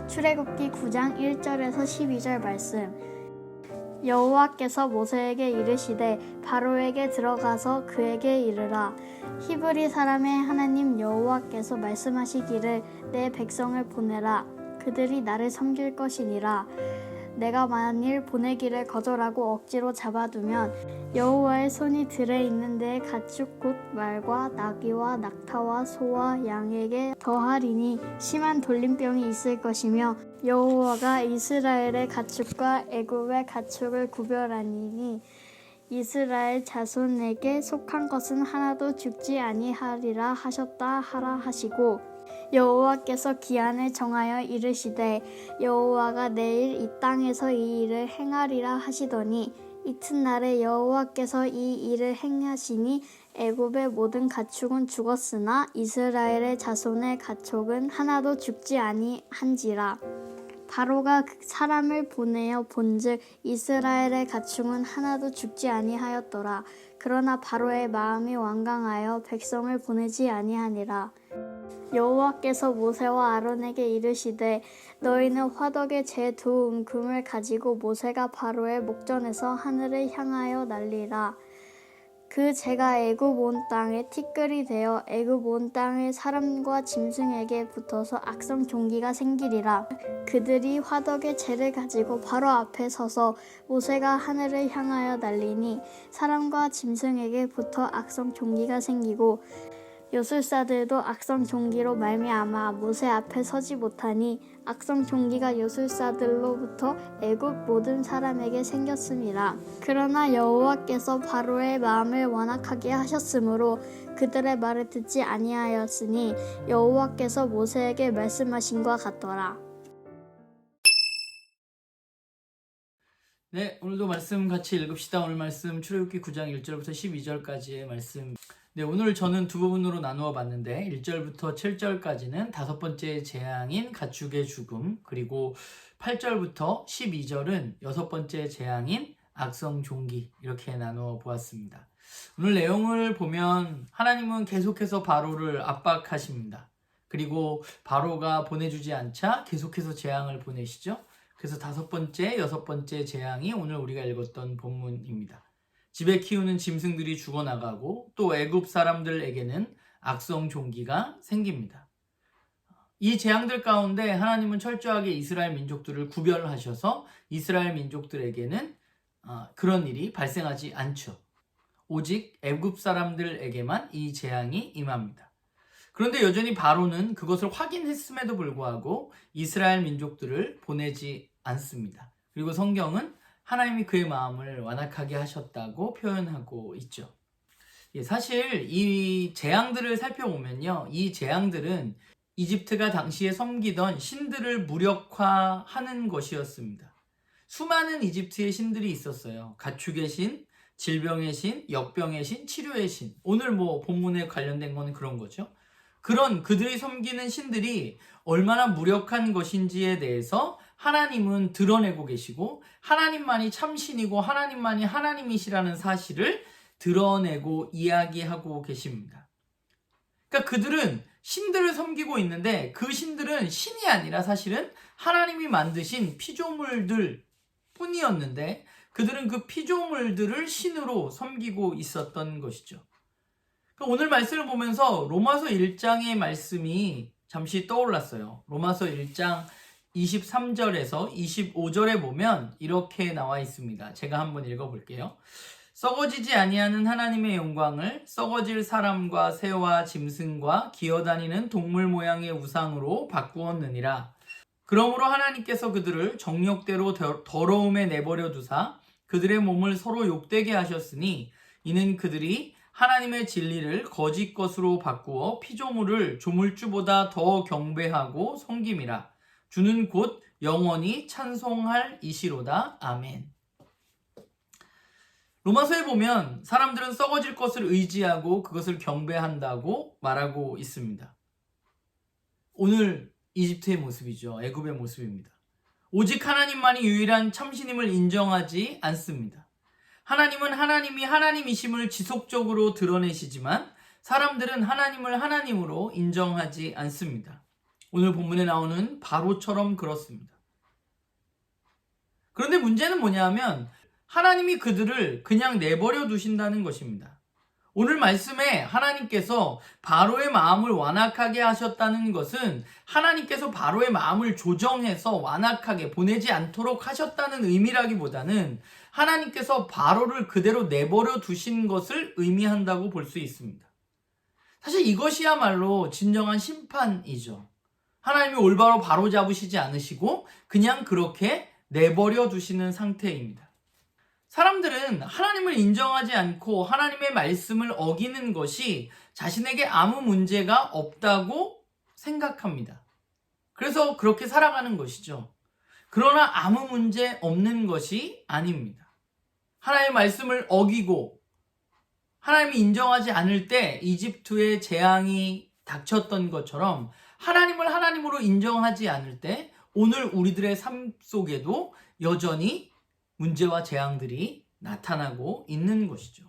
출애굽기 9장 1절에서 12절 말씀. 여호와께서 모세에게 이르시되 바로에게 들어가서 그에게 이르라. 히브리 사람의 하나님 여호와께서 말씀하시기를 내 백성을 보내라. 그들이 나를 섬길 것이니라. 내가 만일 보내기를 거절하고 억지로 잡아두면 여호와의 손이 들에 있는 데에 가축 곧 말과 나귀와 낙타와 소와 양에게 더하리니 심한 돌림병이 있을 것이며 여호와가 이스라엘의 가축과 애굽의 가축을 구별하니니 이스라엘 자손에게 속한 것은 하나도 죽지 아니하리라 하셨다 하라 하시고 여호와께서 기한을 정하여 이르시되 여호와가 내일 이 땅에서 이 일을 행하리라 하시더니 이튿날에 여호와께서 이 일을 행하시니 애굽의 모든 가축은 죽었으나 이스라엘의 자손의 가축은 하나도 죽지 아니한지라. 바로가 사람을 보내어 본즉 이스라엘의 가축은 하나도 죽지 아니하였더라. 그러나 바로의 마음이 완강하여 백성을 보내지 아니하니라. 여호와께서 모세와 아론에게 이르시되 너희는 화덕에 제 두 움큼을 가지고 모세가 바로의 목전에서 하늘을 향하여 날리라. 그 재가 애굽 온 땅에 티끌이 되어 애굽 온 땅의 사람과 짐승에게 붙어서 악성 종기가 생기리라. 그들이 화덕의 재를 가지고 바로 앞에 서서 모세가 하늘을 향하여 날리니 사람과 짐승에게 붙어 악성 종기가 생기고 요술사들도 악성 종기로 말미암아 모세 앞에 서지 못하니 악성 종기가 요술사들로부터 애굽 모든 사람에게 생겼음이라. 그러나 여호와께서 바로의 마음을 완악하게 하셨으므로 그들의 말을 듣지 아니하였으니 여호와께서 모세에게 말씀하신과 같더라. 네, 오늘도 말씀 같이 읽읍시다. 오늘 말씀 출애굽기 9장 1절부터 12절까지의 말씀. 네, 오늘 저는 두 부분으로 나누어 봤는데 1절부터 7절까지는 다섯 번째 재앙인 가축의 죽음, 그리고 8절부터 12절은 여섯 번째 재앙인 악성 종기, 이렇게 나누어 보았습니다. 오늘 내용을 보면 하나님은 계속해서 바로를 압박하십니다. 그리고 바로가 보내주지 않자 계속해서 재앙을 보내시죠. 그래서 다섯 번째, 여섯 번째 재앙이 오늘 우리가 읽었던 본문입니다. 집에 키우는 짐승들이 죽어나가고 또 애굽 사람들에게는 악성 종기가 생깁니다. 이 재앙들 가운데 하나님은 철저하게 이스라엘 민족들을 구별하셔서 이스라엘 민족들에게는 그런 일이 발생하지 않죠. 오직 애굽 사람들에게만 이 재앙이 임합니다. 그런데 여전히 바로는 그것을 확인했음에도 불구하고 이스라엘 민족들을 보내지 않습니다. 그리고 성경은 하나님이 그의 마음을 완악하게 하셨다고 표현하고 있죠. 사실 이 재앙들을 살펴보면요, 이 재앙들은 이집트가 당시에 섬기던 신들을 무력화하는 것이었습니다. 수많은 이집트의 신들이 있었어요. 가축의 신, 질병의 신, 역병의 신, 치료의 신. 오늘 본문에 관련된 건 그런 거죠. 그런 그들이 섬기는 신들이 얼마나 무력한 것인지에 대해서 하나님은 드러내고 계시고 하나님만이 참신이고 하나님만이 하나님이시라는 사실을 드러내고 이야기하고 계십니다. 그러니까 그들은 신들을 섬기고 있는데 그 신들은 신이 아니라 사실은 하나님이 만드신 피조물들 뿐이었는데 그들은 그 피조물들을 신으로 섬기고 있었던 것이죠. 오늘 말씀을 보면서 로마서 1장의 말씀이 잠시 떠올랐어요. 로마서 1장 23절에서 25절에 보면 이렇게 나와 있습니다. 제가 한번 읽어볼게요. 썩어지지 아니하는 하나님의 영광을 썩어질 사람과 새와 짐승과 기어다니는 동물 모양의 우상으로 바꾸었느니라. 그러므로 하나님께서 그들을 정욕대로 더러움에 내버려 두사 그들의 몸을 서로 욕되게 하셨으니 이는 그들이 하나님의 진리를 거짓 것으로 바꾸어 피조물을 조물주보다 더 경배하고 섬김이라. 주는 곧 영원히 찬송할 이시로다. 아멘. 로마서에 보면 사람들은 썩어질 것을 의지하고 그것을 경배한다고 말하고 있습니다. 오늘 이집트의 모습이죠. 애굽의 모습입니다. 오직 하나님만이 유일한 참신임을 인정하지 않습니다. 하나님은 하나님이 하나님이심을 지속적으로 드러내시지만 사람들은 하나님을 하나님으로 인정하지 않습니다. 오늘 본문에 나오는 바로처럼 그렇습니다. 그런데 문제는 뭐냐면 하나님이 그들을 그냥 내버려 두신다는 것입니다. 오늘 말씀에 하나님께서 바로의 마음을 완악하게 하셨다는 것은 하나님께서 바로의 마음을 조정해서 완악하게 보내지 않도록 하셨다는 의미라기보다는 하나님께서 바로를 그대로 내버려 두신 것을 의미한다고 볼 수 있습니다. 사실 이것이야말로 진정한 심판이죠. 하나님이 올바로 바로 잡으시지 않으시고 그냥 그렇게 내버려 두시는 상태입니다. 사람들은 하나님을 인정하지 않고 하나님의 말씀을 어기는 것이 자신에게 아무 문제가 없다고 생각합니다. 그래서 그렇게 살아가는 것이죠. 그러나 아무 문제 없는 것이 아닙니다. 하나님의 말씀을 어기고 하나님이 인정하지 않을 때 이집트의 재앙이 닥쳤던 것처럼 하나님을 하나님으로 인정하지 않을 때 오늘 우리들의 삶 속에도 여전히 문제와 재앙들이 나타나고 있는 것이죠.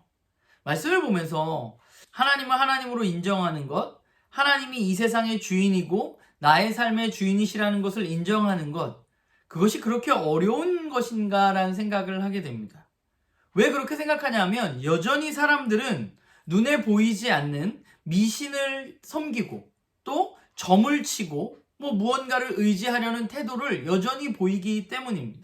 말씀을 보면서 하나님을 하나님으로 인정하는 것, 하나님이 이 세상의 주인이고 나의 삶의 주인이시라는 것을 인정하는 것, 그것이 그렇게 어려운 것인가라는 생각을 하게 됩니다. 왜 그렇게 생각하냐면 여전히 사람들은 눈에 보이지 않는 미신을 섬기고 또 점을 치고 무언가를 의지하려는 태도를 여전히 보이기 때문입니다.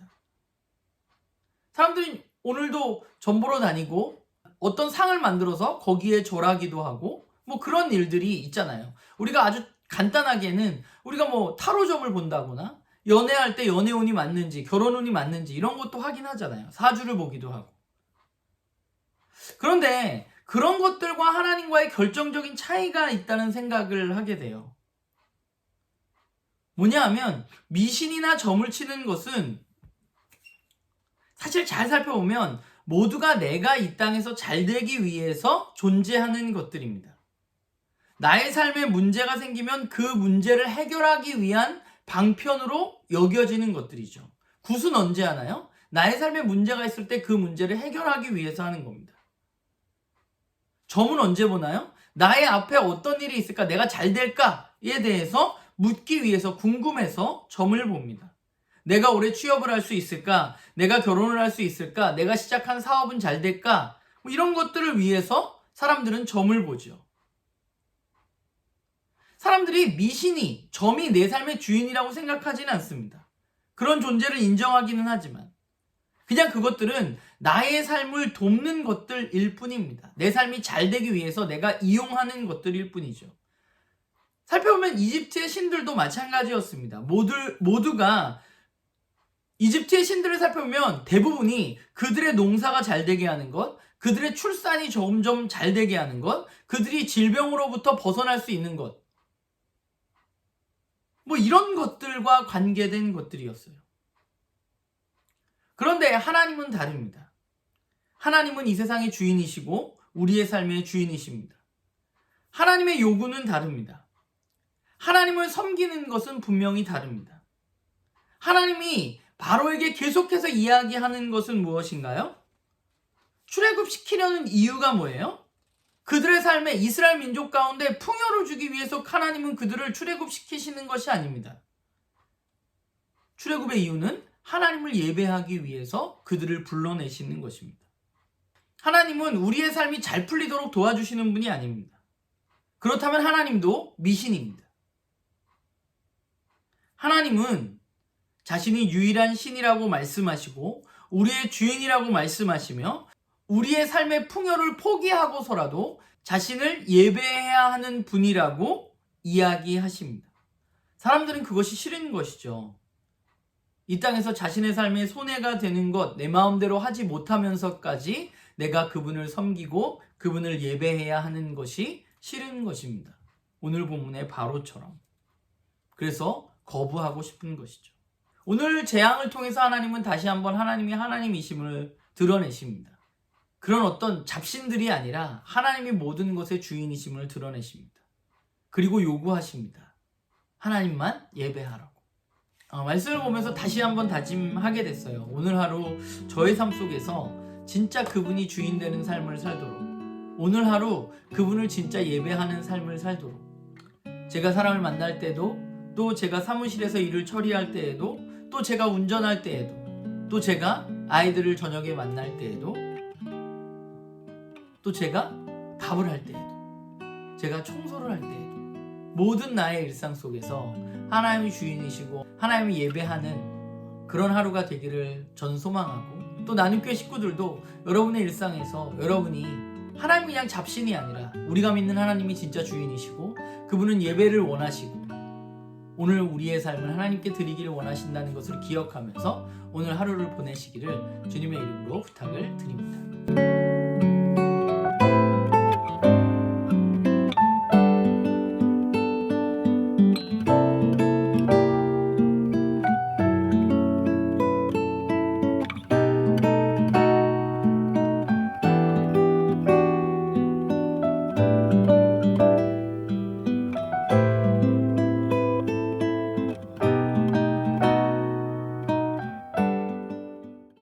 사람들이 오늘도 점 보러 다니고 어떤 상을 만들어서 거기에 절하기도 하고 그런 일들이 있잖아요. 우리가 아주 간단하게는 우리가 타로점을 본다거나 연애할 때 연애운이 맞는지 결혼운이 맞는지 이런 것도 확인하잖아요. 사주를 보기도 하고. 그런데 그런 것들과 하나님과의 결정적인 차이가 있다는 생각을 하게 돼요. 뭐냐 하면 미신이나 점을 치는 것은 사실 잘 살펴보면 모두가 내가 이 땅에서 잘 되기 위해서 존재하는 것들입니다. 나의 삶에 문제가 생기면 그 문제를 해결하기 위한 방편으로 여겨지는 것들이죠. 굿은 언제 하나요? 나의 삶에 문제가 있을 때 그 문제를 해결하기 위해서 하는 겁니다. 점은 언제 보나요? 나의 앞에 어떤 일이 있을까? 내가 잘 될까에 대해서 묻기 위해서 궁금해서 점을 봅니다. 내가 올해 취업을 할 수 있을까? 내가 결혼을 할 수 있을까? 내가 시작한 사업은 잘 될까? 이런 것들을 위해서 사람들은 점을 보죠. 사람들이 미신이, 점이 내 삶의 주인이라고 생각하지는 않습니다. 그런 존재를 인정하기는 하지만 그냥 그것들은 나의 삶을 돕는 것들일 뿐입니다. 내 삶이 잘 되기 위해서 내가 이용하는 것들일 뿐이죠. 살펴보면 이집트의 신들도 마찬가지였습니다. 모두가 이집트의 신들을 살펴보면 대부분이 그들의 농사가 잘 되게 하는 것, 그들의 출산이 점점 잘 되게 하는 것, 그들이 질병으로부터 벗어날 수 있는 것, 이런 것들과 관계된 것들이었어요. 그런데 하나님은 다릅니다. 하나님은 이 세상의 주인이시고 우리의 삶의 주인이십니다. 하나님의 요구는 다릅니다. 하나님을 섬기는 것은 분명히 다릅니다. 하나님이 바로에게 계속해서 이야기하는 것은 무엇인가요? 출애굽시키려는 이유가 뭐예요? 그들의 삶에 이스라엘 민족 가운데 풍요를 주기 위해서 하나님은 그들을 출애굽시키시는 것이 아닙니다. 출애굽의 이유는 하나님을 예배하기 위해서 그들을 불러내시는 것입니다. 하나님은 우리의 삶이 잘 풀리도록 도와주시는 분이 아닙니다. 그렇다면 하나님도 미신입니다. 하나님은 자신이 유일한 신이라고 말씀하시고 우리의 주인이라고 말씀하시며 우리의 삶의 풍요를 포기하고서라도 자신을 예배해야 하는 분이라고 이야기하십니다. 사람들은 그것이 싫은 것이죠. 이 땅에서 자신의 삶에 손해가 되는 것, 내 마음대로 하지 못하면서까지 내가 그분을 섬기고 그분을 예배해야 하는 것이 싫은 것입니다. 오늘 본문의 바로처럼. 그래서 거부하고 싶은 것이죠. 오늘 재앙을 통해서 하나님은 다시 한번 하나님이 하나님이심을 드러내십니다. 그런 어떤 잡신들이 아니라 하나님이 모든 것의 주인이심을 드러내십니다. 그리고 요구하십니다. 하나님만 예배하라고. 말씀을 보면서 다시 한번 다짐하게 됐어요. 오늘 하루 저의 삶 속에서 진짜 그분이 주인 되는 삶을 살도록, 오늘 하루 그분을 진짜 예배하는 삶을 살도록, 제가 사람을 만날 때도, 또 제가 사무실에서 일을 처리할 때에도, 또 제가 운전할 때에도, 또 제가 아이들을 저녁에 만날 때에도, 또 제가 밥을 할 때에도, 제가 청소를 할 때에도, 모든 나의 일상 속에서 하나님이 주인이시고 하나님이 예배하는 그런 하루가 되기를 전 소망하고, 또 나눔교회 식구들도 여러분의 일상에서 여러분이 하나님 그냥 잡신이 아니라 우리가 믿는 하나님이 진짜 주인이시고 그분은 예배를 원하시고 오늘 우리의 삶을 하나님께 드리기를 원하신다는 것을 기억하면서 오늘 하루를 보내시기를 주님의 이름으로 부탁을 드립니다.